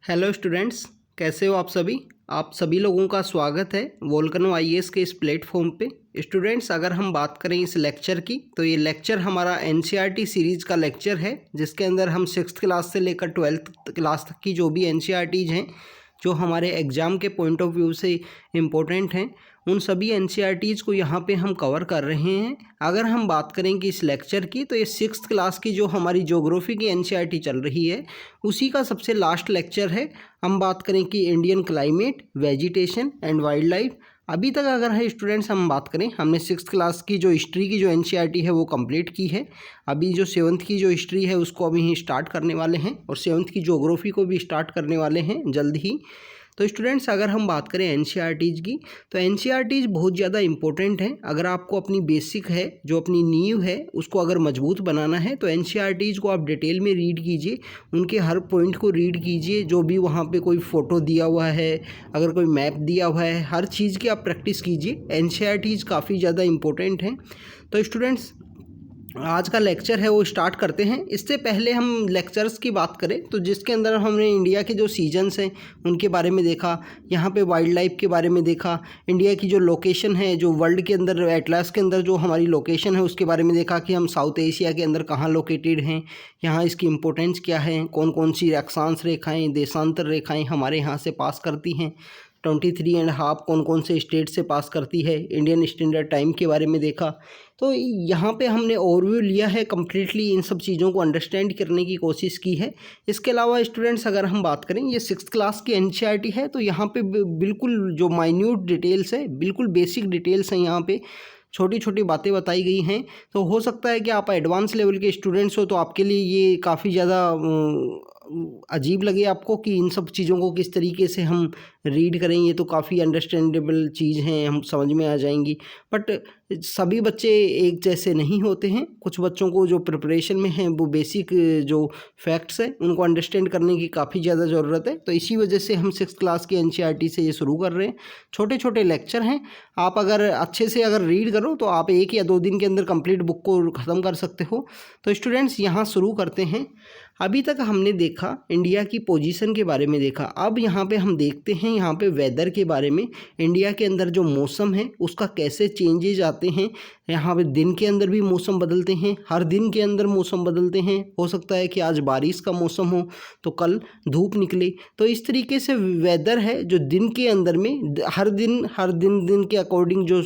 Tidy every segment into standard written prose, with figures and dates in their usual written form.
Hello students, कैसे हो आप सभी लोगों का स्वागत है वोल्केनो आईएएस के इस प्लेटफॉर्म पे। स्टूडेंट्स, अगर हम बात करें इस लेक्चर की तो ये लेक्चर हमारा एनसीईआरटी सीरीज़ का लेक्चर है, जिसके अंदर हम 6th क्लास से लेकर 12th क्लास तक की जो भी एनसीईआरटीज़ हैं जो हमारे एग्ज़ाम के पॉइंट ऑफ व्यू से इम्पोर्टेंट हैं, उन सभी एनसीईआरटीज़ को यहाँ पे हम कवर कर रहे हैं। अगर हम बात करें कि इस लेक्चर की, तो ये 6th क्लास की जो हमारी ज्योग्राफी की एनसीईआरटी चल रही है उसी का सबसे लास्ट लेक्चर है। हम बात करें कि Indian climate, vegetation and wild life. अभी तक अगर है स्टूडेंट्स हम बात करें, हमने 6th क्लास की जो हिस्ट्री की जो एनसीईआरटी है वो कंप्लीट की है। अभी जो 7th की जो हिस्ट्री है उसको अभी स्टार्ट करने वाले हैं और 7th की ज्योग्राफी को भी स्टार्ट करने वाले हैं जल्द ही। तो स्टूडेंट्स, अगर हम बात करें एनसीईआरटीज़ की, तो एनसीईआरटीज़ बहुत ज़्यादा इंपॉर्टेंट हैं। अगर आपको अपनी बेसिक है, जो अपनी नींव है, उसको अगर मजबूत बनाना है तो एनसीईआरटीज़ को आप डिटेल में रीड कीजिए, उनके हर पॉइंट को रीड कीजिए। जो भी वहाँ पे कोई फ़ोटो दिया हुआ है, अगर कोई मैप दिया हुआ है, हर चीज़ की आप प्रैक्टिस कीजिए। एनसीईआरटीज़ काफ़ी ज़्यादा इंपॉर्टेंट हैं। तो स्टूडेंट्स, आज का लेक्चर है वो स्टार्ट करते हैं। इससे पहले हम लेक्चर्स की बात करें तो जिसके अंदर हमने इंडिया के जो सीजन्स हैं उनके बारे में देखा, यहाँ पे वाइल्ड लाइफ के बारे में देखा, इंडिया की जो लोकेशन है, जो वर्ल्ड के अंदर एटलास के अंदर जो हमारी लोकेशन है उसके बारे में देखा कि हम साउथ एशिया के अंदर कहाँ लोकेटेड हैं, यहाँ इसकी इम्पोर्टेंस क्या है, कौन कौन सी अक्षांश रेखाएँ, देशांतर रेखाएँ हमारे यहाँ से पास करती हैं, 23.5 कौन कौन से स्टेट से पास करती है, इंडियन स्टैंडर्ड टाइम के बारे में देखा। तो यहाँ पे हमने ओवरव्यू लिया है, कम्प्लीटली इन सब चीज़ों को अंडरस्टैंड करने की कोशिश की है। इसके अलावा स्टूडेंट्स, अगर हम बात करें, ये 6th क्लास की एनसीईआरटी है, तो यहाँ पे बिल्कुल जो माइन्यूट डिटेल्स है, बिल्कुल बेसिक डिटेल्स हैं, यहाँ पे छोटी छोटी बातें बताई गई हैं। तो हो सकता है कि आप एडवांस लेवल के स्टूडेंट्स हो तो आपके लिए ये काफ़ी ज़्यादा अजीब लगे आपको कि इन सब चीज़ों को किस तरीके से हम रीड करें। ये तो काफ़ी अंडरस्टैंडेबल चीज़ हैं, हम समझ में आ जाएंगी। बट सभी बच्चे एक जैसे नहीं होते हैं। कुछ बच्चों को जो प्रिपरेशन में हैं वो बेसिक जो फैक्ट्स हैं उनको अंडरस्टैंड करने की काफ़ी ज़्यादा ज़रूरत है। तो इसी वजह से हम 6th क्लास की एनसीईआरटी से ये शुरू कर रहे हैं। छोटे छोटे लेक्चर हैं, आप अगर अच्छे से अगर रीड करो तो आप 1 या 2 दिन के अंदर कंप्लीट बुक को ख़त्म कर सकते हो। तो स्टूडेंट्स, यहाँ शुरू करते हैं। अभी तक हमने देखा इंडिया की पोजीशन के बारे में देखा। अब यहाँ पे हम देखते हैं यहाँ पे वेदर के बारे में। इंडिया के अंदर जो मौसम है उसका कैसे चेंजेज आते हैं। यहाँ पे दिन के अंदर भी मौसम बदलते हैं, हर दिन के अंदर मौसम बदलते हैं। हो सकता है कि आज बारिश का मौसम हो तो कल धूप निकले। तो इस तरीके से वेदर है जो दिन के अंदर में हर दिन के अकॉर्डिंग जो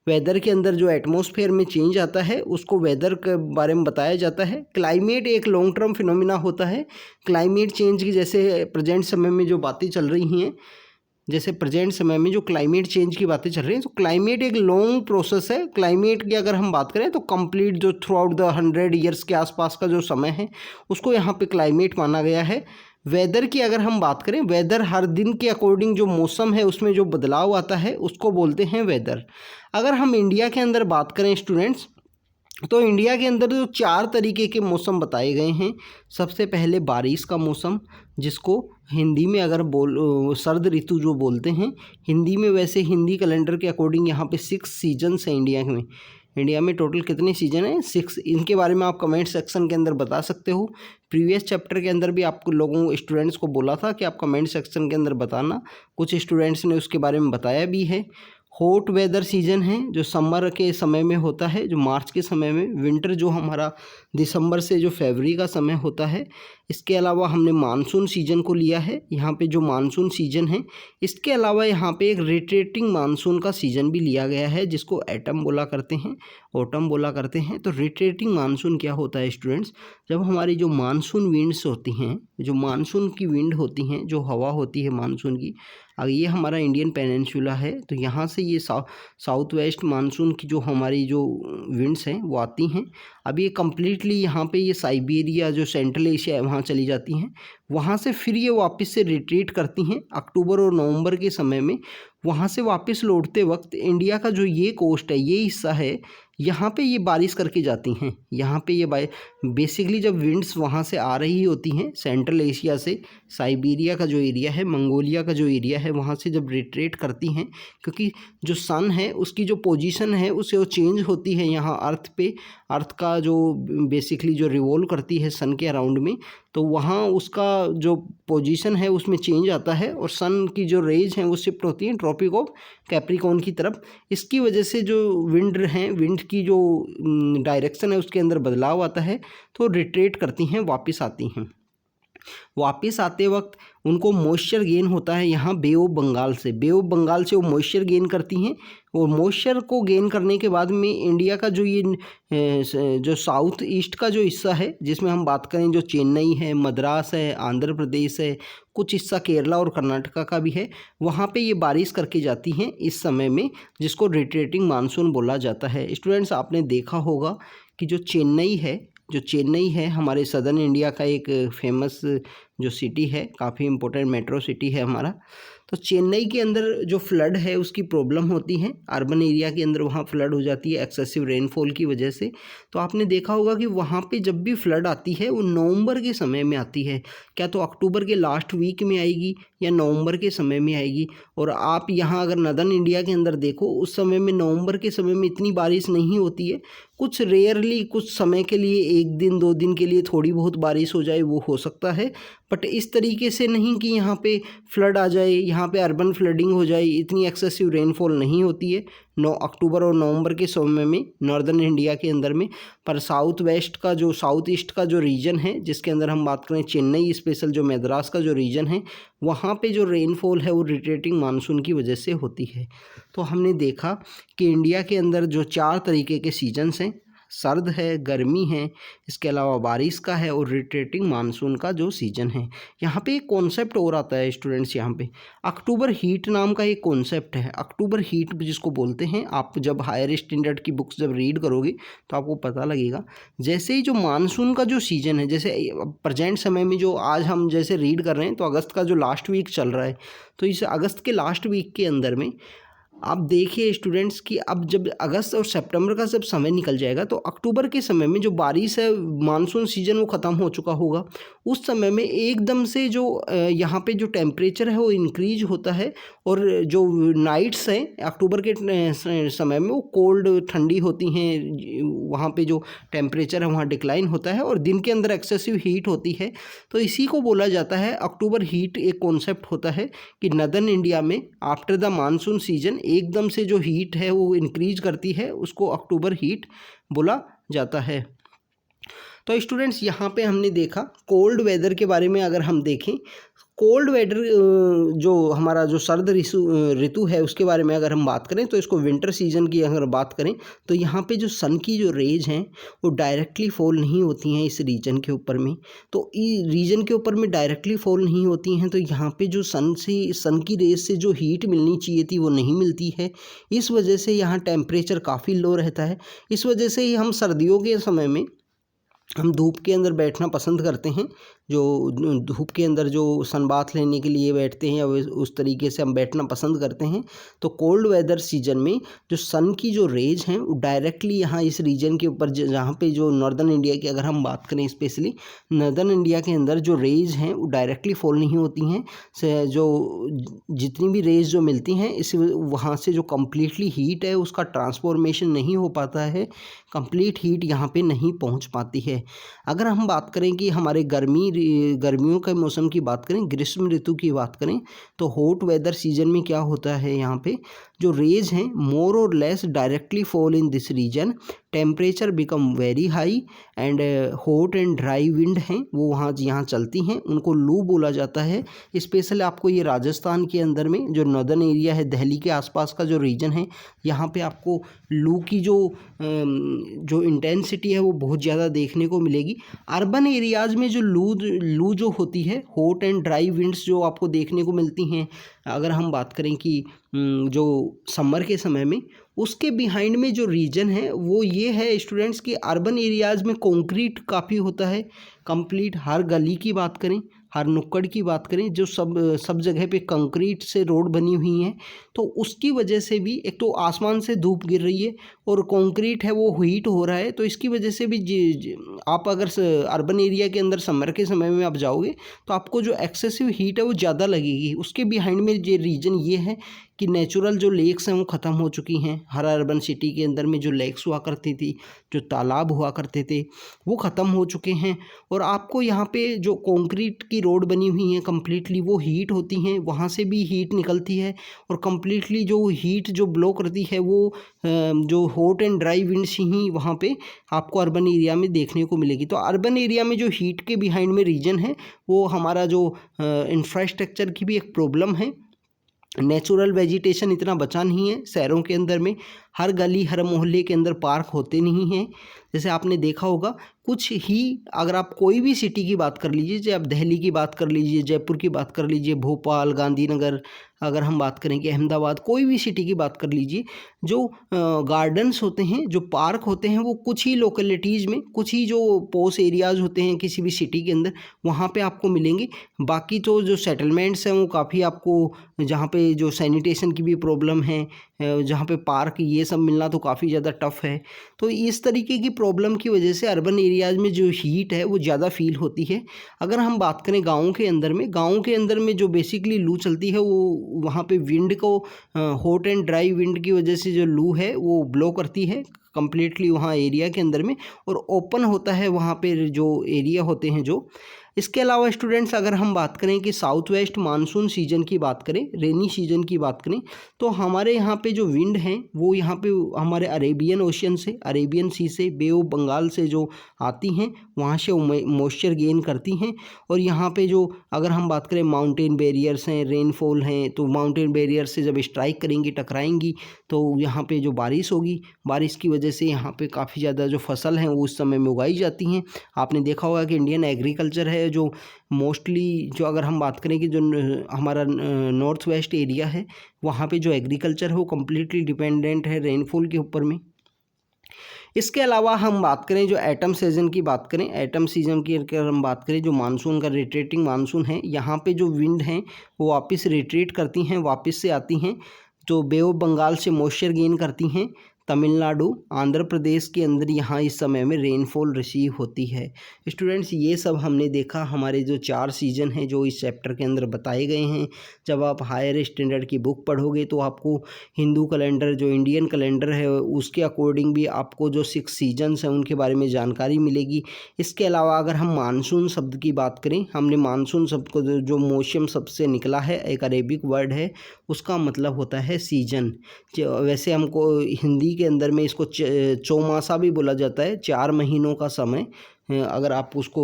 वेदर के अंदर जो एटमॉस्फेयर में चेंज आता है उसको वेदर के बारे में बताया जाता है। क्लाइमेट एक लॉन्ग टर्म फिनोमिना होता है। क्लाइमेट चेंज की जैसे प्रेजेंट समय में जो बातें चल रही हैं, जैसे प्रेजेंट समय में जो क्लाइमेट चेंज की बातें चल रही हैं, तो क्लाइमेट एक लॉन्ग प्रोसेस है। क्लाइमेट की अगर हम बात करें तो कंप्लीट जो थ्रू आउट द 100 ईयर्स के आसपास का जो समय है उसको यहाँ पे क्लाइमेट माना गया है। वेदर की अगर हम बात करें, वेदर हर दिन के अकॉर्डिंग जो मौसम है उसमें जो बदलाव आता है उसको बोलते हैं वेदर। अगर हम इंडिया के अंदर बात करें स्टूडेंट्स, तो इंडिया के अंदर जो 4 तरीके के मौसम बताए गए हैं। सबसे पहले बारिश का मौसम, जिसको हिंदी में अगर शरद ऋतु जो बोलते हैं हिंदी में। वैसे हिंदी कैलेंडर के अकॉर्डिंग यहाँ पे 6 सीजन्स हैं इंडिया में। इंडिया में टोटल कितने सीजन हैं? 6। इनके बारे में आप कमेंट सेक्शन के अंदर बता सकते हो। प्रीवियस चैप्टर के अंदर भी आपको स्टूडेंट्स को बोला था कि आप कमेंट सेक्शन के अंदर बताना। कुछ स्टूडेंट्स ने उसके बारे में बताया भी है। हॉट वेदर सीजन है जो समर के समय में होता है, जो मार्च के समय में। विंटर जो हमारा दिसंबर से जो फरवरी का समय होता है। इसके अलावा हमने मानसून सीजन को लिया है यहाँ पे, जो मानसून सीजन है। इसके अलावा यहाँ पे एक रिट्रेटिंग मानसून का सीजन भी लिया गया है, जिसको एटम बोला करते हैं, ऑटम बोला करते हैं। तो रिट्रेटिंग मानसून क्या होता है स्टूडेंट्स? जब हमारी जो मानसून विंड्स होती हैं, जो मानसून की विंड होती हैं, जो हवा होती है मानसून की, अगर ये हमारा इंडियन पेनिनसुला है तो यहाँ से ये साउथ वेस्ट मानसून की जो हमारी जो विंड्स हैं वो आती हैं। अब ये कम्प्लीटली यहाँ पे ये साइबेरिया जो सेंट्रल एशिया है वहाँ चली जाती हैं। वहाँ से फिर ये वापस से रिट्रीट करती हैं अक्टूबर और नवंबर के समय में। वहाँ से वापस लौटते वक्त इंडिया का जो ये कोस्ट है, ये हिस्सा है, यहाँ पे ये बारिश करके जाती हैं। यहाँ पे ये बेसिकली जब विंड्स वहाँ से आ रही होती हैं सेंट्रल एशिया से, साइबेरिया का जो एरिया है, मंगोलिया का जो एरिया है, वहाँ से जब रिट्रेट करती हैं, क्योंकि जो सन है उसकी जो पोजीशन है उससे वो चेंज होती है यहाँ अर्थ पे। अर्थ का जो बेसिकली जो रिवॉल्व करती है सन के अराउंड में, तो वहाँ उसका जो पोजीशन है उसमें चेंज आता है और सन की जो रेज हैं वो शिफ्ट होती हैं ट्रॉपिक ऑफ कैप्रिकॉर्न की तरफ। इसकी वजह से जो विंड हैं, विंड की जो डायरेक्शन है उसके अंदर बदलाव आता है, तो रिट्रेट करती हैं, वापस आती हैं। वापस आते वक्त उनको मॉइस्चर गेन होता है यहाँ बे ऑफ बंगाल से। बे ऑफ बंगाल से वो मॉइस्चर गेन करती हैं और मॉइस्चर को गेन करने के बाद में इंडिया का जो ये जो साउथ ईस्ट का जो हिस्सा है, जिसमें हम बात करें जो चेन्नई है, मद्रास है, आंध्र प्रदेश है, कुछ हिस्सा केरला और कर्नाटका का भी है, वहाँ पे ये बारिश करके जाती हैं इस समय में, जिसको रिट्रेटिंग मानसून बोला जाता है। स्टूडेंट्स, आपने देखा होगा कि जो चेन्नई है हमारे सदर्न इंडिया का एक फेमस जो सिटी है, काफ़ी इम्पोर्टेंट मेट्रो सिटी है हमारा। तो चेन्नई के अंदर जो फ्लड है उसकी प्रॉब्लम होती है, अर्बन एरिया के अंदर वहाँ फ्लड हो जाती है एक्सेसिव रेनफॉल की वजह से। तो आपने देखा होगा कि वहाँ पे जब भी फ्लड आती है वो नवंबर के समय में आती है, क्या तो अक्टूबर के लास्ट वीक में आएगी या नवंबर के समय में आएगी। और आप यहाँ अगर नदर्न इंडिया के अंदर देखो, उस समय में नवंबर के समय में इतनी बारिश नहीं होती है, कुछ रेयरली कुछ समय के लिए 1 दिन 2 दिन के लिए थोड़ी बहुत बारिश हो जाए वो हो सकता है, बट इस तरीके से नहीं कि यहाँ पे फ्लड आ जाए, यहाँ पे अर्बन फ्लडिंग हो जाए, इतनी एक्सेसिव रेनफॉल नहीं होती है 9 अक्टूबर और नवंबर के समय में नॉर्दर्न इंडिया के अंदर में। पर साउथ ईस्ट का जो रीजन है, जिसके अंदर हम बात करें चेन्नई स्पेशल जो मद्रास का जो रीजन है, वहाँ पे जो रेनफॉल है वो रिट्रेटिंग मानसून की वजह से होती है। तो हमने देखा कि इंडिया के अंदर जो 4 तरीके के सीजन्स हैं, सर्द है, गर्मी है, इसके अलावा बारिश का है और रिट्रेटिंग मानसून का जो सीजन है। यहाँ पे एक कॉन्सेप्ट और आता है स्टूडेंट्स, यहाँ पे अक्टूबर हीट नाम का एक कॉन्सेप्ट है। अक्टूबर हीट जिसको बोलते हैं, आप जब हायर स्टैंडर्ड की बुक्स जब रीड करोगे तो आपको पता लगेगा। जैसे ही जो मानसून का जो सीजन है, जैसे प्रेजेंट समय में जो आज हम जैसे रीड कर रहे हैं, तो अगस्त का जो लास्ट वीक चल रहा है, तो इस अगस्त के लास्ट वीक के अंदर में आप देखिए स्टूडेंट्स कि अब जब अगस्त और सितंबर का जब समय निकल जाएगा, तो अक्टूबर के समय में जो बारिश है, मानसून सीजन वो ख़त्म हो चुका होगा। उस समय में एकदम से जो यहाँ पे जो टेम्परेचर है वो इंक्रीज होता है और जो नाइट्स हैं अक्टूबर के समय में वो कोल्ड ठंडी होती हैं, वहाँ पे जो टेम्परेचर है वहाँ डिक्लाइन होता है और दिन के अंदर एक्सेसिव हीट होती है। तो इसी को बोला जाता है अक्टूबर हीट। एक कॉन्सेप्ट होता है कि नदर्न इंडिया में आफ्टर द मानसून सीजन एकदम से जो हीट है वो इंक्रीज करती है, उसको अक्टूबर हीट बोला जाता है। तो स्टूडेंट्स, यहाँ पे हमने देखा कोल्ड वेदर के बारे में। अगर हम देखें कोल्ड वेदर, जो हमारा जो सर्द ऋतु है उसके बारे में अगर हम बात करें, तो इसको विंटर सीजन की अगर बात करें, तो यहाँ पे जो सन की जो रेज हैं वो डायरेक्टली फॉल नहीं होती हैं इस रीजन के ऊपर में। तो इस रीजन के ऊपर में डायरेक्टली फॉल नहीं होती हैं, तो यहाँ पे जो सन की रेज से जो हीट मिलनी चाहिए थी वो नहीं मिलती है। इस वजह से यहाँ टेम्परेचर काफ़ी लो रहता है। इस वजह से ही हम सर्दियों के समय में हम धूप के अंदर बैठना पसंद करते हैं, जो धूप के अंदर जो सन बाथ लेने के लिए बैठते हैं, या उस तरीके से हम बैठना पसंद करते हैं। तो कोल्ड वेदर सीजन में जो सन की जो रेज हैं वो डायरेक्टली यहाँ इस रीजन के ऊपर, जहाँ पे जो नॉर्दर्न इंडिया की अगर हम बात करें, स्पेशली नॉर्दर्न इंडिया के अंदर जो रेज हैं वो डायरेक्टली फॉल नहीं होती हैं। जो जितनी भी रेज जो मिलती हैं, इस वहाँ से जो कम्प्लीटली हीट है उसका ट्रांसफॉर्मेशन नहीं हो पाता है, कंप्लीट हीट यहाँ पे नहीं पहुँच पाती है। अगर हम बात करें कि हमारे गर्मियों के मौसम की बात करें, ग्रीष्म ऋतु की बात करें, तो हॉट वेदर सीजन में क्या होता है, यहाँ पे जो रेज हैं more or less directly fall in this region, temperature become very high and hot and dry wind हैं वो यहाँ चलती हैं, उनको लू बोला जाता है। स्पेशल आपको ये राजस्थान के अंदर में जो नॉर्दर्न एरिया है, दिल्ली के आसपास का जो रीजन है, यहाँ पे आपको लू की जो इंटेंसिटी है वो बहुत ज़्यादा देखने को मिलेगी। अर्बन एरियाज़ में जो लू जो होती है, हॉट एंड ड्राई विंड्स जो आपको देखने को मिलती हैं, अगर हम बात करें कि जो समर के समय में, उसके बिहाइंड में जो रीजन है वो ये है स्टूडेंट्स कि अर्बन एरियाज़ में कंक्रीट काफ़ी होता है। कंप्लीट हर गली की बात करें, हर नुक्कड़ की बात करें, जो सब जगह पे कंक्रीट से रोड बनी हुई हैं, तो उसकी वजह से भी एक तो आसमान से धूप गिर रही है और कंक्रीट है वो हीट हो रहा है, तो इसकी वजह से भी आप अगर अर्बन एरिया के अंदर समर के समय में आप जाओगे तो आपको जो एक्सेसिव हीट है वो ज़्यादा लगेगी। उसके बिहाइंड में ये रीज़न ये है कि नेचुरल जो लेक्स हैं वो ख़त्म हो चुकी हैं। हर अर्बन सिटी के अंदर में जो लेक्स हुआ करती थी, जो तालाब हुआ करते थे, वो ख़त्म हो चुके हैं। और आपको यहाँ पे जो कंक्रीट की रोड बनी हुई हैं कम्प्लीटली, वो हीट होती हैं, वहाँ से भी हीट निकलती है और कम्प्लीटली जो हीट जो ब्लो करती है वो जो हॉट एंड ड्राई विंड्स ही वहाँ पे आपको अर्बन एरिया में देखने को मिलेगी। तो अर्बन एरिया में जो हीट के बिहाइंड में रीजन है वो हमारा जो इंफ्रास्ट्रक्चर की भी एक प्रॉब्लम है। नेचुरल वेजिटेशन इतना बचा नहीं है शहरों के अंदर में। हर गली हर मोहल्ले के अंदर पार्क होते नहीं हैं। जैसे आपने देखा होगा कुछ ही, अगर आप कोई भी सिटी की बात कर लीजिए, चाहे आप दिल्ली की बात कर लीजिए, जयपुर की बात कर लीजिए, भोपाल, गांधीनगर, अगर हम बात करें कि अहमदाबाद, कोई भी सिटी की बात कर लीजिए, जो गार्डन्स होते हैं, जो पार्क होते हैं, वो कुछ ही लोकेलिटीज़ में, कुछ ही जो पोस एरियाज़ होते हैं किसी भी सिटी के अंदर, वहाँ पे आपको मिलेंगे। बाकी तो जो सेटलमेंट्स हैं वो काफ़ी आपको, जहाँ पे जो सैनिटेशन की भी प्रॉब्लम है, जहाँ पे पार्क ये सब मिलना तो काफ़ी ज़्यादा टफ है। तो इस तरीके की प्रॉब्लम की वजह से अर्बन एरियाज़ में जो हीट है वो ज़्यादा फील होती है। अगर हम बात करें गाँव के अंदर में जो बेसिकली लू चलती है वो वहाँ पे विंड को, हॉट एंड ड्राई विंड की वजह से जो लू है वो ब्लो करती है कम्प्लीटली वहाँ एरिया के अंदर में, और ओपन होता है वहाँ पे जो एरिया होते हैं जो। इसके अलावा स्टूडेंट्स अगर हम बात करें कि साउथ वेस्ट मानसून सीजन की बात करें, रेनी सीजन की बात करें, तो हमारे यहाँ पे जो विंड हैं वो यहाँ पे हमारे अरेबियन ओशियन से, अरेबियन सी से, बे ऑफ बंगाल से जो आती हैं वहाँ से मॉइस्चर गेन करती हैं। और यहाँ पे जो अगर हम बात करें माउंटेन बैरियर्स हैं, रेनफॉल हैं, तो माउंटेन बैरियर से जब स्ट्राइक करेंगी, टकराएंगी, तो यहाँ पे जो बारिश होगी, बारिश की वजह से यहाँ पे काफ़ी ज़्यादा जो फसल हैं वो उस समय में उगाई जाती हैं। आपने देखा होगा कि इंडियन एग्रीकल्चर है जो मोस्टली, जो अगर हम बात करें कि जो हमारा नॉर्थ वेस्ट एरिया है वहाँ पे जो एग्रीकल्चर है वो कम्प्लीटली डिपेंडेंट है रेनफॉल के ऊपर में। इसके अलावा हम बात करें जो एटम सीजन की बात करें, एटम सीजन की अगर हम बात करें, जो मानसून का रिट्रेटिंग मानसून है, यहाँ पे जो विंड हैं वो वापस रिट्रीट करती हैं, वापस से आती हैं, जो बे ऑफ बंगाल से मॉइस्चर गेन करती हैं। तमिलनाडु, आंध्र प्रदेश के अंदर यहाँ इस समय में रेनफॉल रिसीव होती है। स्टूडेंट्स ये सब हमने देखा, हमारे जो 4 सीज़न हैं जो इस चैप्टर के अंदर बताए गए हैं। जब आप हायर स्टैंडर्ड की बुक पढ़ोगे तो आपको हिंदू कैलेंडर, जो इंडियन कैलेंडर है, उसके अकॉर्डिंग भी आपको जो 6 सीजन्स हैं उनके बारे में जानकारी मिलेगी। इसके अलावा अगर हम मानसून शब्द की बात करें, हमने मानसून शब्द को जो मौसम शब्द से निकला है, एक अरेबिक वर्ड है, उसका मतलब होता है सीजन। वैसे हमको हिंदी के अंदर में इसको चौमासा भी बोला जाता है, 4 महीनों का समय। अगर आप उसको,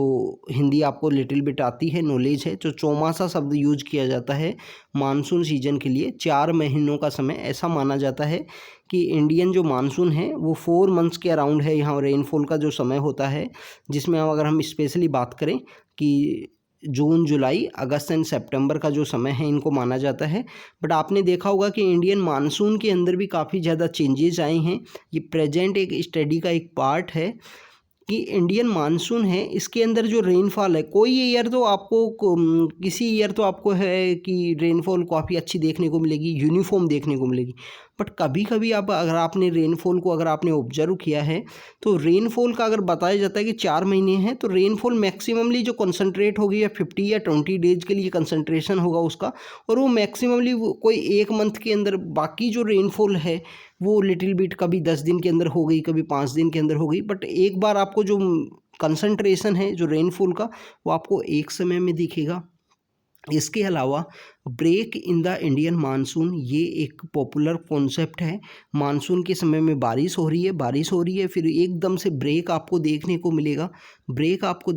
हिंदी आपको लिटिल बिट आती है, नॉलेज है, तो चौमासा शब्द यूज किया जाता है मानसून सीजन के लिए। 4 महीनों का समय, ऐसा माना जाता है कि इंडियन जो मानसून है वो 4 मंथ्स के अराउंड है। यहाँ रेनफॉल का जो समय होता है, जिसमें अगर हम स्पेशली बात करें कि जून, जुलाई, अगस्त एंड सितंबर का जो समय है इनको माना जाता है। बट आपने देखा होगा कि इंडियन मानसून के अंदर भी काफ़ी ज़्यादा चेंजेस आए हैं। ये प्रेजेंट एक स्टडी का एक पार्ट है कि इंडियन मानसून है, इसके अंदर जो रेनफॉल है, कोई ईयर तो आपको किसी ईयर तो आपको है कि रेनफॉल काफ़ी अच्छी देखने को मिलेगी, यूनिफॉर्म देखने को मिलेगी। बट कभी कभी आप, अगर आपने रेनफॉल को अगर आपने ऑब्जर्व किया है, तो रेनफॉल का अगर बताया जाता है कि 4 महीने हैं, तो रेनफॉल मैक्सिममली जो कंसनट्रेट होगी या 50 या 20 डेज के लिए कंसनट्रेशन होगा उसका, और वो मैक्सिममली कोई 1 मंथ के अंदर। बाकी जो रेनफॉल है वो लिटिल बिट कभी 10 दिन के अंदर हो गई, कभी 5 दिन के अंदर हो गई, बट एक बार आपको जो कंसंट्रेशन है जो रेनफॉल का, वो आपको एक समय में दिखेगा। इसके अलावा break in the Indian monsoon, ये एक पॉपुलर कॉन्सेप्ट है। मानसून के समय में बारिश हो रही है, फिर एकदम से ब्रेक आपको देखने को मिलेगा, उसमें आपको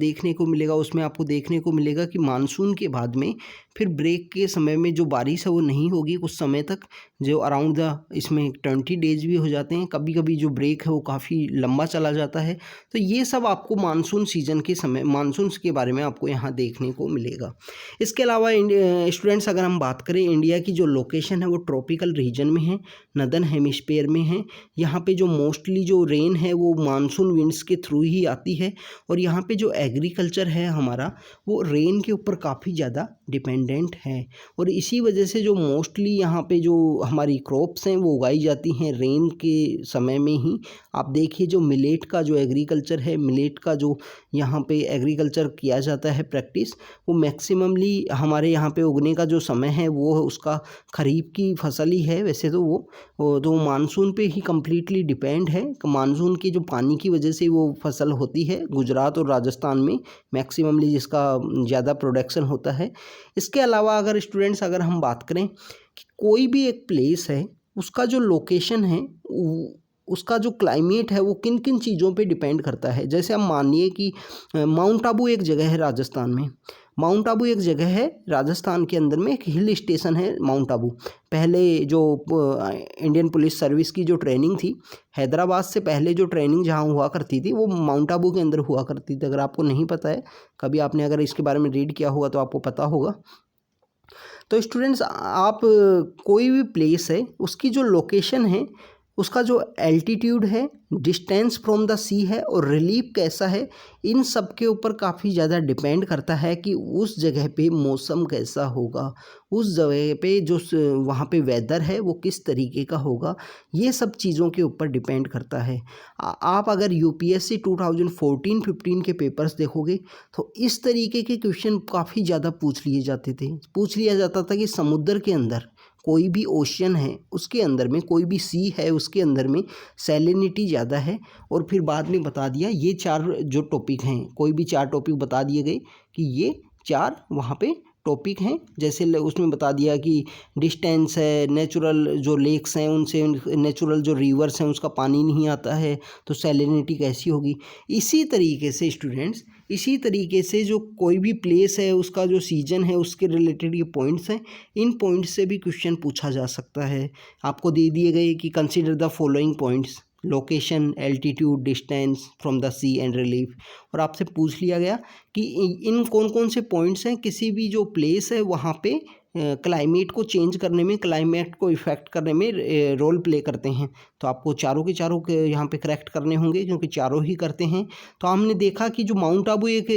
देखने को मिलेगा कि मानसून के बाद में फिर ब्रेक के समय में जो बारिश है वो नहीं होगी कुछ समय तक, जो अराउंड द, इसमें 20 डेज भी हो जाते हैं। कभी कभी जो ब्रेक है वो काफ़ी लंबा चला जाता है। तो ये सब आपको मानसून सीजन के समय, मानसून के बारे में आपको यहाँ देखने को मिलेगा। इसके अलावा स्टूडेंट्स अगर हम बात करें, इंडिया की जो लोकेशन है वो ट्रॉपिकल रीजन में है, नदर्न हेमिस्फीयर में है। यहाँ पे जो मोस्टली जो रेन है वो मानसून विंड्स के थ्रू ही आती है, और यहाँ पे जो एग्रीकल्चर है हमारा वो रेन के ऊपर काफ़ी ज़्यादा डिपेंडेंट है। और इसी वजह से जो मोस्टली यहाँ पे जो हमारी क्रॉप्स हैं वो उगाई जाती हैं रेन के समय में ही। आप देखिए जो मिलेट का जो एग्रीकल्चर है, मिलेट का जो यहाँ पे एग्रीकल्चर किया जाता है प्रैक्टिस, वो मैक्सिममली हमारे यहाँ पे उगने का जो समय है वो उसका खरीफ की फसल ही है। वैसे तो वो तो मानसून पे ही कम्प्लीटली डिपेंड है। मानसून की जो पानी की वजह से वो फसल होती है गुजरात और राजस्थान में मैक्सिममली, जिसका ज़्यादा प्रोडक्शन होता है। इसके अलावा अगर स्टूडेंट्स अगर हम बात करें कि कोई भी एक प्लेस है, उसका जो लोकेशन है, उसका जो क्लाइमेट है वो किन किन चीज़ों पे डिपेंड करता है। जैसे हम मानिए कि माउंट आबू एक जगह है राजस्थान में। माउंट आबू एक जगह है राजस्थान के अंदर में, एक हिल स्टेशन है माउंट आबू। पहले जो इंडियन पुलिस सर्विस की जो ट्रेनिंग थी, हैदराबाद से पहले जो ट्रेनिंग जहाँ हुआ करती थी वो माउंट आबू के अंदर हुआ करती थी। अगर आपको नहीं पता है, कभी आपने अगर इसके बारे में रीड किया होगा तो आपको पता होगा। तो स्टूडेंट्स, आप कोई भी प्लेस है उसकी जो लोकेशन है, उसका जो एल्टीट्यूड है, डिस्टेंस फ्रॉम द सी है और रिलीफ कैसा है, इन सब के ऊपर काफ़ी ज़्यादा डिपेंड करता है कि उस जगह पे मौसम कैसा होगा, उस जगह पे जो वहाँ पे वेदर है वो किस तरीके का होगा। ये सब चीज़ों के ऊपर डिपेंड करता है। आप अगर यूपीएससी 2014-15 के पेपर्स देखोगे तो इस तरीके के क्वेश्चन काफ़ी ज़्यादा पूछ लिए जाते थे। पूछ लिया जाता था कि समुद्र के अंदर कोई भी ओशन है, उसके अंदर में कोई भी सी है, उसके अंदर में सैलिनिटी ज़्यादा है। और फिर बाद में बता दिया ये 4 जो टॉपिक हैं, कोई भी 4 टॉपिक बता दिए गए कि ये 4 वहाँ पे टॉपिक हैं। जैसे उसमें बता दिया कि डिस्टेंस है, नेचुरल जो लेक्स हैं उनसे, नेचुरल जो रिवर्स हैं उसका पानी नहीं आता है तो सैलिनिटी कैसी होगी। इसी तरीके से स्टूडेंट्स, इसी तरीके से जो कोई भी प्लेस है उसका जो सीजन है उसके रिलेटेड ये पॉइंट्स हैं। इन पॉइंट्स से भी क्वेश्चन पूछा जा सकता है। आपको दे दिए गए कि consider the following points: location, altitude, distance from the sea and relief. और आपसे पूछ लिया गया कि इन कौन कौन से पॉइंट्स हैं किसी भी जो प्लेस है वहाँ पे क्लाइमेट को चेंज करने में, क्लाइमेट को इफ़ेक्ट करने में रोल प्ले करते हैं। तो आपको चारों के चारों यहाँ पे करेक्ट करने होंगे क्योंकि चारों ही करते हैं। तो हमने देखा कि जो माउंट आबू एक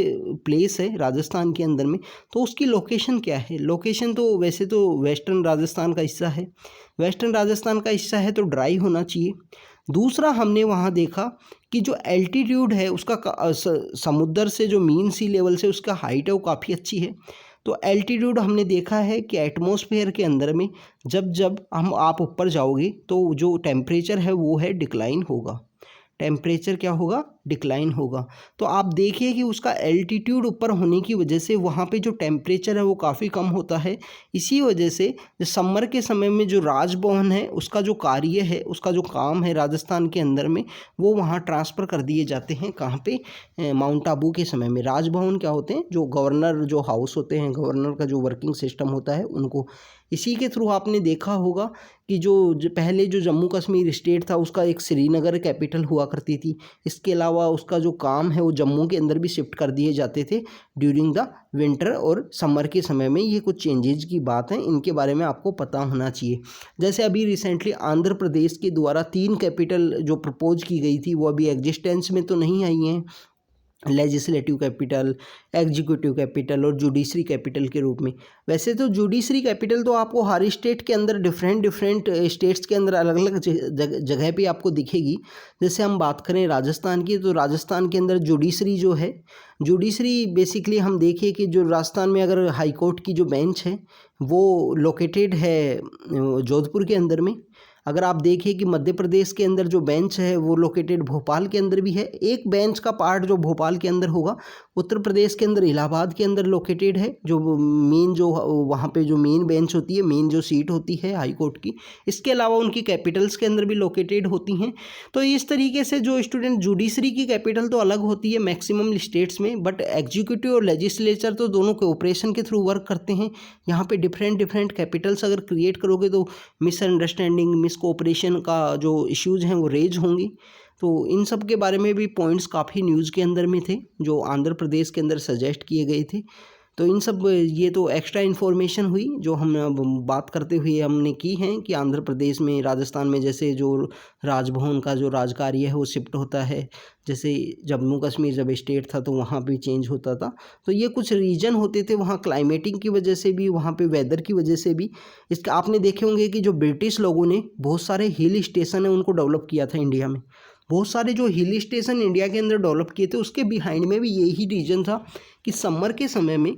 प्लेस है राजस्थान के अंदर में, तो उसकी लोकेशन क्या है। लोकेशन तो वैसे तो वेस्टर्न राजस्थान का हिस्सा है, वेस्टर्न राजस्थान का हिस्सा है तो ड्राई होना चाहिए। दूसरा हमने वहाँ देखा कि जो एल्टीट्यूड है उसका समुद्र से जो मीन सी लेवल से उसका हाइट है वो काफ़ी अच्छी है। तो एल्टीट्यूड हमने देखा है कि एटमॉस्फेयर के अंदर में जब जब आप ऊपर जाओगे तो जो टेम्परेचर है वो है डिक्लाइन होगा। टेम्परेचर क्या होगा? डिक्लाइन होगा। तो आप देखिए कि उसका एल्टीट्यूड ऊपर होने की वजह से वहाँ पे जो टेम्परेचर है वो काफ़ी कम होता है। इसी वजह से जो समर के समय में जो राजभवन है उसका जो कार्य है, उसका जो काम है राजस्थान के अंदर में, वो वहाँ ट्रांसफ़र कर दिए जाते हैं। कहाँ पे? माउंट आबू के समय में। राजभवन क्या होते हैं? जो गवर्नर जो हाउस होते हैं, गवर्नर का जो वर्किंग सिस्टम होता है उनको। इसी के थ्रू आपने देखा होगा कि जो पहले जो जम्मू कश्मीर स्टेट था उसका एक श्रीनगर कैपिटल हुआ करती थी। इसके अलावा उसका जो काम है वो जम्मू के अंदर भी शिफ्ट कर दिए जाते थे ड्यूरिंग द विंटर और समर के समय में। ये कुछ चेंजेज की बात है, इनके बारे में आपको पता होना चाहिए। जैसे अभी रिसेंटली आंध्र प्रदेश के द्वारा 3 कैपिटल जो प्रपोज की गई थी वो अभी एग्जिस्टेंस में तो नहीं आई हैं। लेजिस्लेटिव कैपिटल, एग्जीक्यूटिव कैपिटल और जुडिशरी कैपिटल के रूप में। वैसे तो जुडिशरी कैपिटल तो आपको हर स्टेट के अंदर डिफरेंट स्टेट्स के अंदर अलग अलग जगह पे आपको दिखेगी। जैसे हम बात करें राजस्थान की, तो राजस्थान के अंदर जुडिशरी जो है, जुडिशरी बेसिकली हम देखिए कि जो राजस्थान में अगर हाई कोर्ट की जो बेंच है वो लोकेटेड है जोधपुर के अंदर में। अगर आप देखिए कि मध्य प्रदेश के अंदर जो बेंच है वो लोकेटेड भोपाल के अंदर भी है। एक बेंच का पार्ट जो भोपाल के अंदर होगा, उत्तर प्रदेश के अंदर इलाहाबाद के अंदर लोकेटेड है। जो मेन जो वहाँ पे जो मेन बेंच होती है, मेन जो सीट होती है हाई कोर्ट की, इसके अलावा उनकी कैपिटल्स के अंदर भी लोकेटेड होती हैं। तो इस तरीके से जो स्टूडेंट, जुडिशरी की कैपिटल तो अलग होती है मैक्सिमम स्टेट्स में, बट एग्जीक्यूटिव और लेजिस्लेचर तो दोनों कोऑपरेशन के थ्रू वर्क करते हैं। यहाँ पे डिफरेंट कैपिटल्स अगर क्रिएट करोगे तो मिसअंडरस्टैंडिंग, मिसकोऑपरेशन का जो इश्यूज़ हैं वो रेज होंगी। तो इन सब के बारे में भी पॉइंट्स काफ़ी न्यूज़ के अंदर में थे जो आंध्र प्रदेश के अंदर सजेस्ट किए गए थे। तो इन सब, ये तो एक्स्ट्रा इन्फॉर्मेशन हुई जो हम बात करते हुए हमने की हैं कि आंध्र प्रदेश में, राजस्थान में जैसे जो राजभवन का जो राजकार्य है वो शिफ्ट होता है। जैसे जम्मू कश्मीर जब स्टेट था तो वहाँ भी चेंज होता था। तो ये कुछ रीजन होते थे वहाँ क्लाइमेटिंग की वजह से भी, वहाँ पे वेदर की वजह से भी। इसका आपने देखे होंगे कि जो ब्रिटिश लोगों ने बहुत सारे हिल स्टेशन है उनको डेवलप किया था इंडिया में। बहुत सारे जो हिल स्टेशन इंडिया के अंदर डेवलप किए थे उसके बिहाइंड में भी यही रीज़न था कि समर के समय में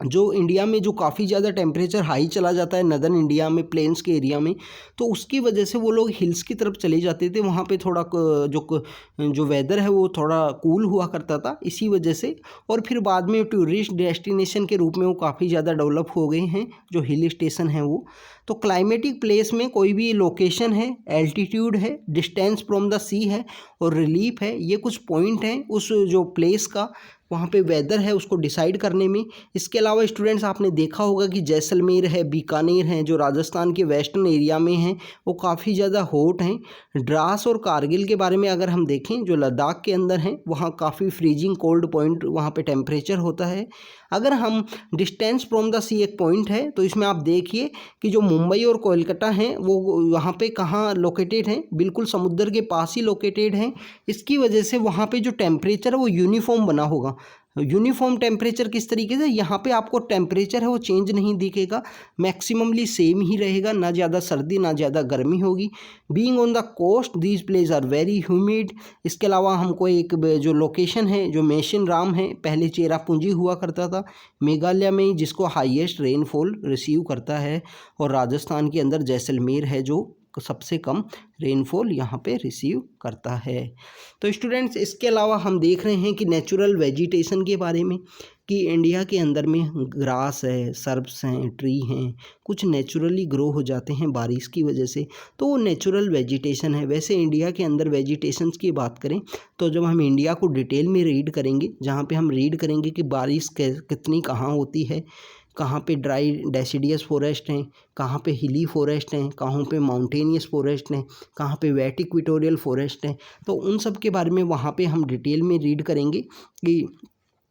जो इंडिया में जो काफ़ी ज़्यादा टेम्परेचर हाई चला जाता है नदर्न इंडिया में, प्लेन्स के एरिया में, तो उसकी वजह से वो लोग हिल्स की तरफ चले जाते थे। वहाँ पे थोड़ा जो वेदर है वो थोड़ा कूल हुआ करता था इसी वजह से। और फिर बाद में टूरिस्ट डेस्टिनेशन के रूप में वो काफ़ी ज़्यादा डेवलप हो गए हैं जो हिल स्टेशन हैं वो। तो क्लाइमेटिक प्लेस में कोई भी लोकेशन है, एल्टीट्यूड है, डिस्टेंस फ्रॉम द सी है और रिलीफ है, ये कुछ पॉइंट हैं उस जो प्लेस का, वहाँ पे वेदर है उसको डिसाइड करने में। इसके अलावा स्टूडेंट्स आपने देखा होगा कि जैसलमेर है, बीकानेर हैं जो राजस्थान के वेस्टर्न एरिया में हैं, वो काफ़ी ज़्यादा हॉट हैं। द्रास और कारगिल के बारे में अगर हम देखें जो लद्दाख के अंदर हैं, वहाँ काफ़ी फ्रीजिंग कोल्ड पॉइंट वहाँ पे टेम्परेचर होता है। अगर हम डिस्टेंस फ्रॉम द सी एक पॉइंट है, तो इसमें आप देखिए कि जो मुंबई और कोलकाता हैं वो वहाँ पे कहाँ लोकेटेड हैं, बिल्कुल समुद्र के पास ही लोकेटेड हैं। इसकी वजह से वहाँ पे जो टेम्परेचर है वो यूनिफॉर्म बना होगा। यूनिफॉर्म टेम्परेचर किस तरीके से, यहाँ पे आपको टेम्परेचर है वो चेंज नहीं दिखेगा, मैक्सिममली सेम ही रहेगा, ना ज़्यादा सर्दी ना ज़्यादा गर्मी होगी। Being on the coast these place are very humid. इसके अलावा हमको एक जो लोकेशन है जो मेशिन राम है, पहले चेरापूंजी हुआ करता था मेघालय में, जिसको हाईएस्ट रेनफॉल रिसीव करता है, और राजस्थान के अंदर जैसलमेर है जो सबसे कम रेनफॉल यहाँ पे रिसीव करता है। तो स्टूडेंट्स इसके अलावा हम देख रहे हैं कि नेचुरल वेजिटेशन के बारे में, कि इंडिया के अंदर में ग्रास है, सर्ब्स हैं, ट्री हैं, कुछ नेचुरली ग्रो हो जाते हैं बारिश की वजह से, तो वो नेचुरल वेजिटेशन है। वैसे इंडिया के अंदर वेजिटेशंस की बात करें तो जब हम इंडिया को डिटेल में रीड करेंगे, जहाँ पे हम रीड करेंगे कि बारिश कितनी कहाँ होती है, कहाँ पे ड्राई डेसिडियस फॉरेस्ट हैं, कहाँ पे हिली फॉरेस्ट हैं, कहाँ पे माउंटेनियस फॉरेस्ट हैं, कहाँ पे वेट इक्वेटोरियल फॉरेस्ट हैं, तो उन सब के बारे में वहाँ पे हम डिटेल में रीड करेंगे कि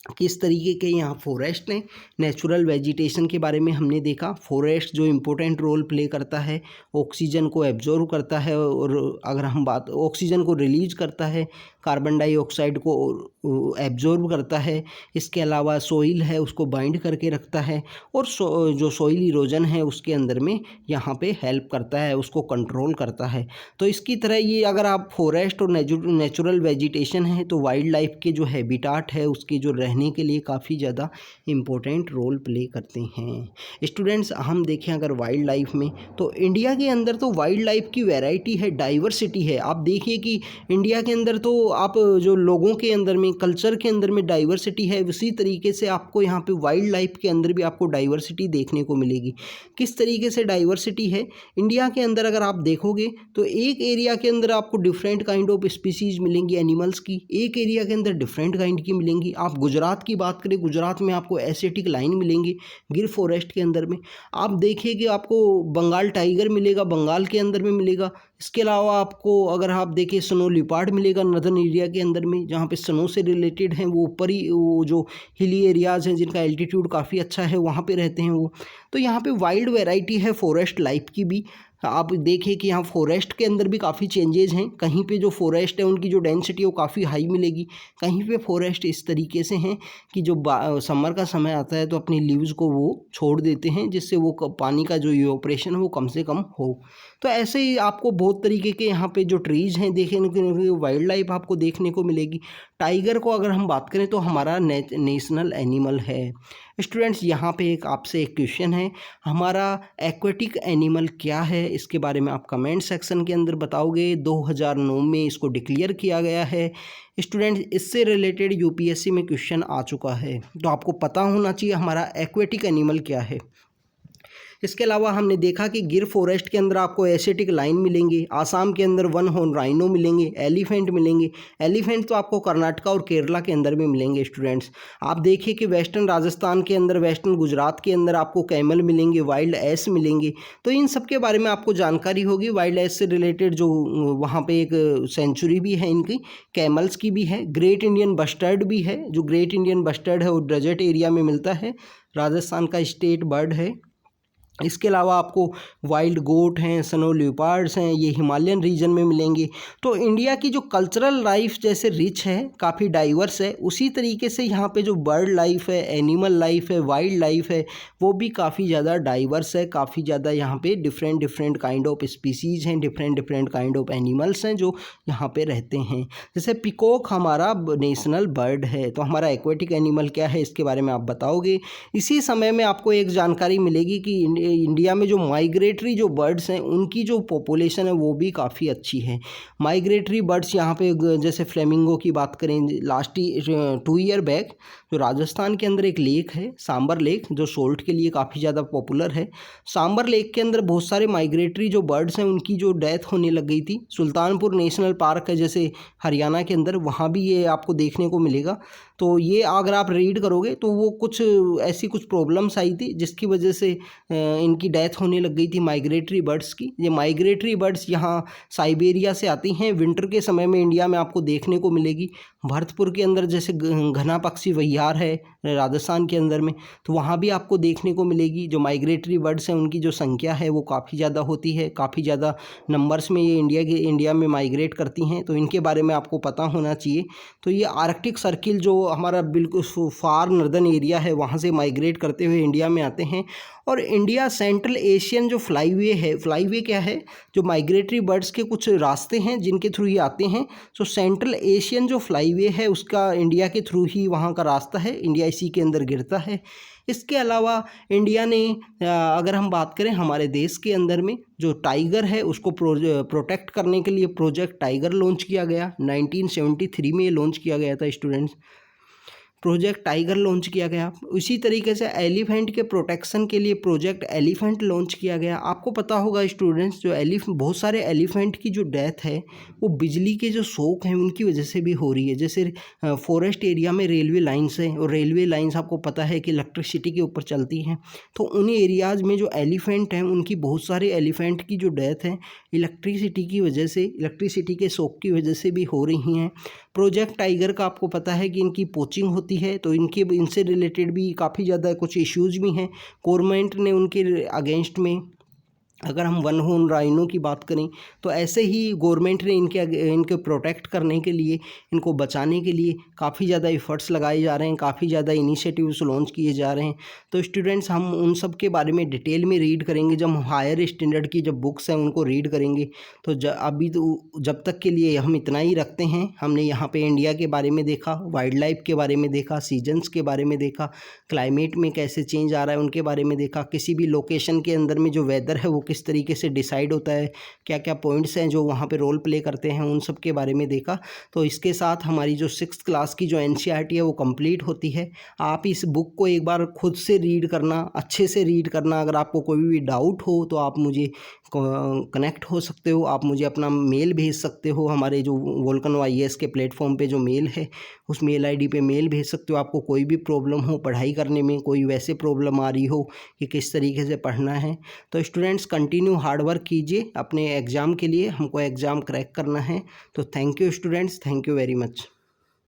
किस तरीके के यहाँ फॉरेस्ट हैं। नेचुरल वेजिटेशन के बारे में हमने देखा, फॉरेस्ट जो इम्पोर्टेंट रोल प्ले करता है, ऑक्सीजन को एब्जॉर्व करता है, और अगर हम बात ऑक्सीजन को रिलीज करता है, कार्बन डाइऑक्साइड को एब्जॉर्ब करता है। इसके अलावा सोइल है उसको बाइंड करके रखता है, और जो सोइल इरोजन है उसके अंदर में यहाँ पे हेल्प करता है, उसको कंट्रोल करता है। तो इसकी तरह ये अगर आप फॉरेस्ट और नेचुरल वेजिटेशन है तो वाइल्ड लाइफ के जो हैबिटाट है उसके जो रहने के लिए काफ़ी ज़्यादा इम्पोर्टेंट रोल प्ले करते हैं। स्टूडेंट्स हम देखें अगर वाइल्ड लाइफ में, तो इंडिया के अंदर तो वाइल्ड लाइफ की वैरायटी है, डाइवर्सिटी है। आप देखिए कि इंडिया के अंदर तो आप जो लोगों के अंदर में, कल्चर के अंदर में डाइवर्सिटी है, उसी तरीके से आपको यहाँ पे वाइल्ड लाइफ के अंदर भी आपको डाइवर्सिटी देखने को मिलेगी। किस तरीके से डाइवर्सिटी है इंडिया के अंदर, अगर आप देखोगे तो एक एरिया के अंदर आपको डिफरेंट काइंड ऑफ स्पीसीज मिलेंगी एनिमल्स की, एक एरिया के अंदर डिफरेंट काइंड की मिलेंगी। आप गुजरात की बात करें, गुजरात में आपको एशियाटिक लाइन मिलेंगी गिर फॉरेस्ट के अंदर में। आप देखिए कि आपको बंगाल टाइगर मिलेगा, बंगाल के अंदर में मिलेगा। इसके अलावा आपको अगर आप देखें स्नो लिपार्ड मिलेगा नदर्न एरिया के अंदर में, जहाँ पे स्नो से रिलेटेड हैं, वो ऊपर ही वो जो हिली एरियाज़ हैं जिनका एल्टीट्यूड काफ़ी अच्छा है वहाँ पे रहते हैं वो। तो यहाँ पे वाइल्ड वैरायटी है फॉरेस्ट लाइफ की भी। आप देखिए कि यहाँ फॉरेस्ट के अंदर भी काफ़ी चेंजेस हैं, कहीं पे जो फॉरेस्ट है उनकी जो डेंसिटी है वो काफ़ी हाई मिलेगी, कहीं पे फॉरेस्ट इस तरीके से हैं कि जो समर का समय आता है तो अपनी लीव्स को वो छोड़ देते हैं, जिससे वो पानी का जो इवोपरेशन है वो कम से कम हो। तो ऐसे ही आपको बहुत तरीके के यहाँ पे जो ट्रीज़ हैं देखने को, वाइल्ड लाइफ आपको देखने को मिलेगी। टाइगर को अगर हम बात करें तो हमारा नेशनल एनिमल है। स्टूडेंट्स यहाँ पे एक आपसे एक क्वेश्चन है, हमारा एक्वेटिक एनिमल क्या है, इसके बारे में आप कमेंट सेक्शन के अंदर बताओगे। 2009 में इसको डिक्लेयर किया गया है। स्टूडेंट्स इससे रिलेटेड यूपीएससी में क्वेश्चन आ चुका है, तो आपको पता होना चाहिए हमारा एक्वेटिक एनिमल क्या है। इसके अलावा हमने देखा कि गिर फॉरेस्ट के अंदर आपको एशियाटिक लाइन मिलेंगे, आसाम के अंदर वन हॉर्न राइनो मिलेंगे, एलिफेंट मिलेंगे। एलिफेंट तो आपको कर्नाटका और केरला के अंदर भी मिलेंगे। स्टूडेंट्स आप देखिए कि वेस्टर्न राजस्थान के अंदर, वेस्टर्न गुजरात के अंदर आपको कैमल मिलेंगे, वाइल्ड एस मिलेंगे। तो इन सब के बारे में आपको जानकारी होगी। वाइल्ड एस से रिलेटेड जो वहाँ पर एक सेंचुरी भी है इनकी, कैमल्स की भी है। ग्रेट इंडियन बस्टर्ड भी है, जो ग्रेट इंडियन बस्टर्ड है वो डेजर्ट एरिया में मिलता है, राजस्थान का स्टेट बर्ड है। इसके अलावा आपको वाइल्ड गोट हैं, स्नो लियोपार्ड्स हैं, ये हिमालयन रीजन में मिलेंगे। तो इंडिया की जो कल्चरल लाइफ जैसे रिच है, काफ़ी डाइवर्स है, उसी तरीके से यहाँ पे जो बर्ड लाइफ है, एनिमल लाइफ है, वाइल्ड लाइफ है, वो भी काफ़ी ज़्यादा डाइवर्स है। काफ़ी ज़्यादा यहाँ पे different different kind of species हैं, different different kind of animals हैं जो यहाँ पे रहते हैं। जैसे पिकॉक हमारा नेशनल बर्ड है, तो हमारा एक्वेटिक एनिमल क्या है इसके बारे में आप बताओगे। इसी समय में आपको एक जानकारी मिलेगी कि इंडिया में जो माइग्रेटरी जो बर्ड्स हैं उनकी जो पॉपुलेशन है वो भी काफ़ी अच्छी है। माइग्रेटरी बर्ड्स यहाँ पे जैसे फ्लेमिंगो की बात करें, लास्ट 2 ईयर बैक जो राजस्थान के अंदर एक लेक है सांबर लेक, जो सोल्ट के लिए काफ़ी ज़्यादा पॉपुलर है। सांबर लेक के अंदर बहुत सारे माइग्रेटरी जो बर्ड्स हैं उनकी जो डेथ होने लग गई थी। सुल्तानपुर नेशनल पार्क है जैसे हरियाणा के अंदर, वहाँ भी ये आपको देखने को मिलेगा। तो ये अगर आप रीड करोगे तो वो कुछ ऐसी कुछ प्रॉब्लम्स आई थी जिसकी वजह से इनकी डेथ होने लग गई थी माइग्रेटरी बर्ड्स की। ये माइग्रेटरी बर्ड्स यहाँ साइबेरिया से आती हैं, विंटर के समय में इंडिया में आपको देखने को मिलेगी। भरतपुर के अंदर जैसे घना पक्षी वहियार है राजस्थान के अंदर में, तो वहाँ भी आपको देखने को मिलेगी। जो माइग्रेटरी बर्ड्स हैं उनकी जो संख्या है वो काफ़ी ज़्यादा होती है, काफ़ी ज़्यादा नंबर्स में ये इंडिया में माइग्रेट करती हैं, तो इनके बारे में आपको पता होना चाहिए। तो ये आर्कटिक सर्किल जो हमारा बिल्कुल फार नर्दर्न एरिया है वहाँ से माइग्रेट करते हुए इंडिया में आते हैं। और इंडिया सेंट्रल एशियन जो फ्लाईवे है, फ्लाईवे क्या है, जो माइग्रेटरी बर्ड्स के कुछ रास्ते हैं जिनके थ्रू ये आते हैं। सो सेंट्रल एशियन जो फ्लाईवे है उसका इंडिया के थ्रू ही वहाँ का रास्ता है, इंडिया इसी के अंदर गिरता है। इसके अलावा इंडिया ने अगर हम बात करें हमारे देश के अंदर में जो टाइगर है उसको प्रोटेक्ट करने के लिए प्रोजेक्ट टाइगर लॉन्च किया गया। 1973 में ये लॉन्च किया गया था स्टूडेंट्स, प्रोजेक्ट टाइगर लॉन्च किया गया। उसी तरीके से एलिफेंट के प्रोटेक्शन के लिए प्रोजेक्ट एलिफेंट लॉन्च किया गया। आपको पता होगा स्टूडेंट्स, जो बहुत सारे एलिफेंट की जो डेथ है वो बिजली के जो शॉक हैं उनकी वजह से भी हो रही है। जैसे फॉरेस्ट एरिया में रेलवे लाइन्स हैं, और रेलवे लाइन्स आपको पता है कि इलेक्ट्रिसिटी के ऊपर चलती हैं, तो उन एरियाज़ में जो एलिफेंट हैं उनकी बहुत सारे एलिफेंट की जो डेथ है इलेक्ट्रिसिटी की वजह से, इलेक्ट्रिसिटी के शॉक की वजह से भी हो रही हैं। प्रोजेक्ट टाइगर का आपको पता है कि इनकी पोचिंग होती है, तो इनसे रिलेटेड भी काफ़ी ज़्यादा कुछ इश्यूज़ भी हैं। गवर्नमेंट ने उनके अगेंस्ट में, अगर हम वन हॉर्न राइनो की बात करें तो ऐसे ही गवर्नमेंट ने इनके प्रोटेक्ट करने के लिए, इनको बचाने के लिए काफ़ी ज़्यादा एफर्ट्स लगाए जा रहे हैं, काफ़ी ज़्यादा इनिशिएटिव्स लॉन्च किए जा रहे हैं। तो स्टूडेंट्स हम उन सब के बारे में डिटेल में रीड करेंगे जब हम हायर स्टैंडर्ड की जब बुक्स हैं उनको रीड करेंगे। तो अभी तो जब तक के लिए हम इतना ही रखते हैं। हमने यहाँ पे इंडिया के बारे में देखा, वाइल्ड लाइफ के बारे में देखा, सीजन्स के बारे में देखा, क्लाइमेट में कैसे चेंज आ रहा है उनके बारे में देखा, किसी भी लोकेशन के अंदर में जो वेदर है वो किस तरीके से डिसाइड होता है, क्या क्या पॉइंट्स हैं जो वहाँ पे रोल प्ले करते हैं, उन सब के बारे में देखा। तो इसके साथ हमारी जो 6th क्लास की जो NCERT है वो कंप्लीट होती है। आप इस बुक को एक बार खुद से रीड करना, अच्छे से रीड करना। अगर आपको कोई भी डाउट हो तो आप मुझे कनेक्ट हो सकते हो, आप मुझे अपना मेल भेज सकते हो। हमारे जो वोल्केनो IAS के प्लेटफॉर्म पे जो मेल है उस मेल ID पे मेल भेज सकते हो। आपको कोई भी प्रॉब्लम हो पढ़ाई करने में, कोई वैसे प्रॉब्लम आ रही हो कि किस तरीके से पढ़ना है, तो स्टूडेंट्स कंटिन्यू हार्ड वर्क कीजिए अपने एग्ज़ाम के लिए। हमको एग्ज़ाम क्रैक करना है। तो thank you students, thank you very much.